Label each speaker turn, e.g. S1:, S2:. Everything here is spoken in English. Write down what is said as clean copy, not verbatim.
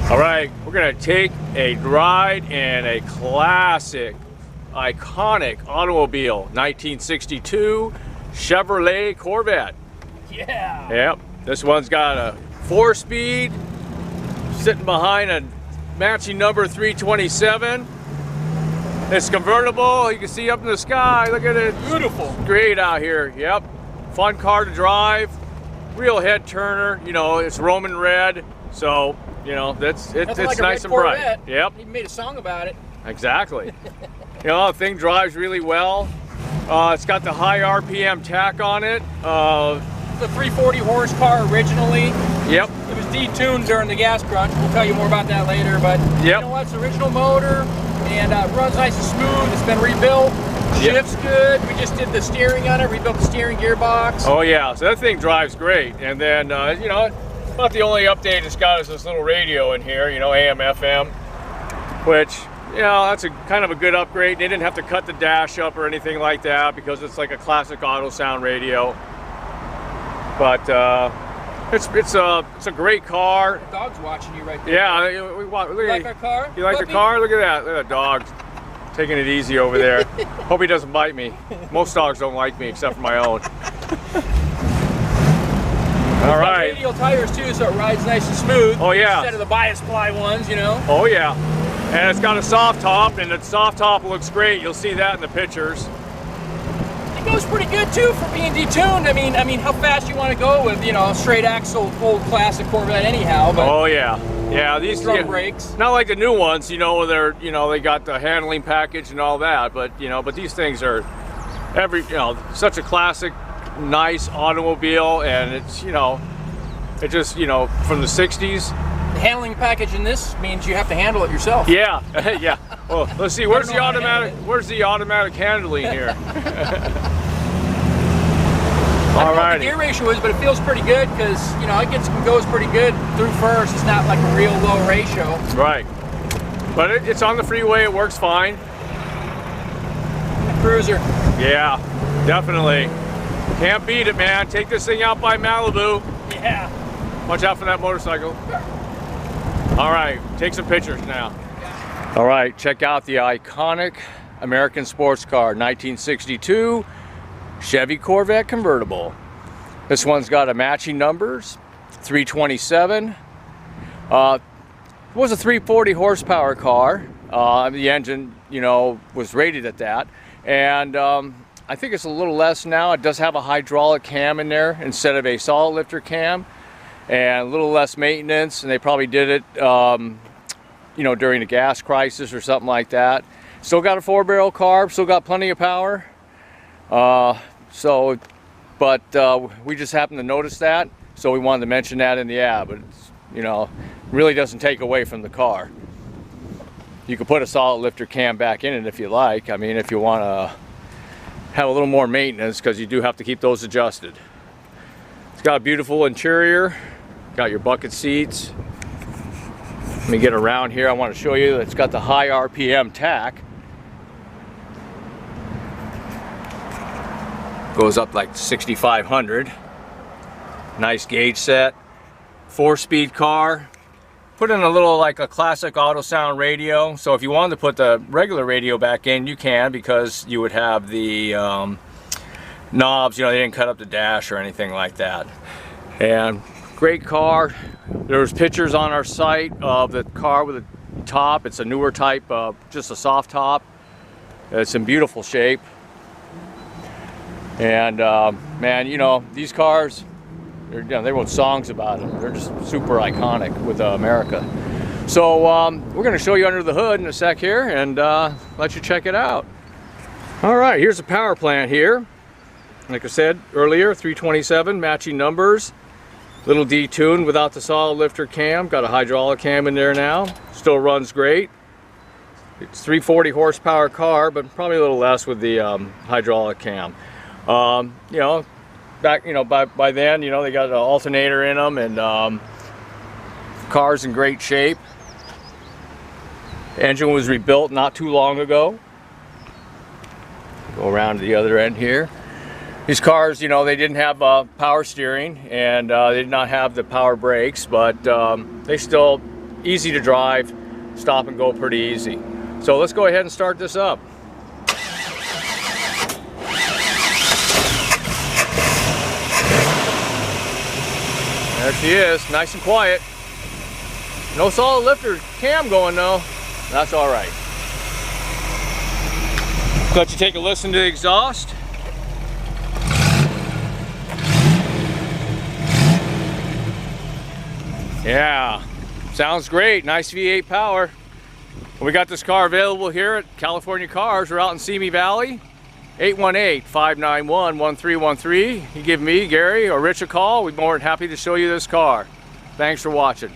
S1: All right, we're gonna take a ride in a classic, iconic automobile, 1962 Chevrolet Corvette.
S2: Yeah.
S1: Yep, this one's got a 4-speed, sitting behind a matching number 327. It's convertible, you can see up in the sky, look at it.
S2: Beautiful.
S1: It's great out here, yep. Fun car to drive, real head turner, you know, it's Roman Red, so you know, it's
S2: like
S1: nice and bright. Yep.
S2: He made a song about it.
S1: Exactly. You know, the thing drives really well. It's got the high RPM tack on it.
S2: The 340 horsepower originally.
S1: Yep.
S2: It was detuned during the gas crunch. We'll tell you more about that later. But you know what? It's the original motor and runs nice and smooth. It's been rebuilt. Shifts good. We just did the steering on it. Rebuilt the steering gearbox.
S1: Oh yeah. So that thing drives great. And then you know, about the only update it's got is this little radio in here, you know, AM, FM, which, you know, that's a kind of a good upgrade. They didn't have to cut the dash up or anything like that because it's like a classic auto sound radio. But it's a great car.
S2: The dog's watching you right there.
S1: Yeah,
S2: you like our car?
S1: You like the car? Look at that. Look at that dog taking it easy over there. Hope he doesn't bite me. Most dogs don't like me except for my own. All right.
S2: Radial tires too, so it rides nice and smooth.
S1: Oh yeah.
S2: Instead of the bias ply ones, you know.
S1: Oh yeah. And it's got a soft top, and the soft top looks great. You'll see that in the pictures.
S2: It goes pretty good too for being detuned. I mean, how fast you want to go with, you know, straight axle, old classic Corvette anyhow. But
S1: oh yeah. Yeah, these
S2: drum brakes.
S1: Not like the new ones, you know, where they're, you know, they got the handling package and all that. But you know, but these things are such a classic, nice automobile, and it's, you know, it just, you know, from the 60s.
S2: The handling package in this means you have to handle it yourself.
S1: Yeah. Yeah. Well, let's see, where's the automatic handling here?
S2: I don't know what the gear ratio is, but it feels pretty good because, you know, it goes pretty good through first. It's not like a real low ratio.
S1: Right. But it's on the freeway, it works fine.
S2: Cruiser.
S1: Yeah, definitely. Can't beat it, man. Take this thing out by Malibu.
S2: Yeah.
S1: Watch out for that motorcycle. All right, take some pictures now. All right, check out the iconic American sports car, 1962 Chevy Corvette convertible. This one's got a matching numbers, 327. It was a 340 horsepower car. The engine, you know, was rated at that. And I think it's a little less now. It does have a hydraulic cam in there instead of a solid lifter cam, and a little less maintenance. And they probably did it, you know, during the gas crisis or something like that. Still got a 4-barrel carb. Still got plenty of power. We just happened to notice that, so we wanted to mention that in the ad. But it's, you know, really doesn't take away from the car. You could put a solid lifter cam back in it if you like. I mean, if you want to have a little more maintenance, because you do have to keep those adjusted. It's got a beautiful interior. Got your bucket seats. Let me get around here. I want to show you that it's got the high RPM tack. Goes up like 6,500. Nice gauge set. 4-speed car. Put in a little, like a classic auto sound radio. So if you wanted to put the regular radio back in, you can, because you would have the knobs. You know, they didn't cut up the dash or anything like that. And great car. There's pictures on our site of the car with a top. It's a newer type, just a soft top. It's in beautiful shape. And man, you know, these cars, you know, they wrote songs about them. They're just super iconic with America. So we're going to show you under the hood in a sec here and let you check it out. All right, here's the power plant here. Like I said earlier, 327 matching numbers. Little detuned without the solid lifter cam. Got a hydraulic cam in there now. Still runs great. It's 340 horsepower car, but probably a little less with the hydraulic cam. You know, back, you know, by then, you know, they got an alternator in them, and car's in great shape. Engine was rebuilt not too long ago. Go around to the other end here. These cars, you know, they didn't have power steering, and they did not have the power brakes, but they still easy to drive, stop and go pretty easy. So let's go ahead and start this up. There she is, nice and quiet. No solid lifter cam going though. That's all right. Let you take a listen to the exhaust. Yeah, sounds great. Nice V8 power. We got this car available here at California Cars. We're out in Simi Valley. 818-591-1313. You give me, Gary, or Rich a call. We'd be more than happy to show you this car. Thanks for watching.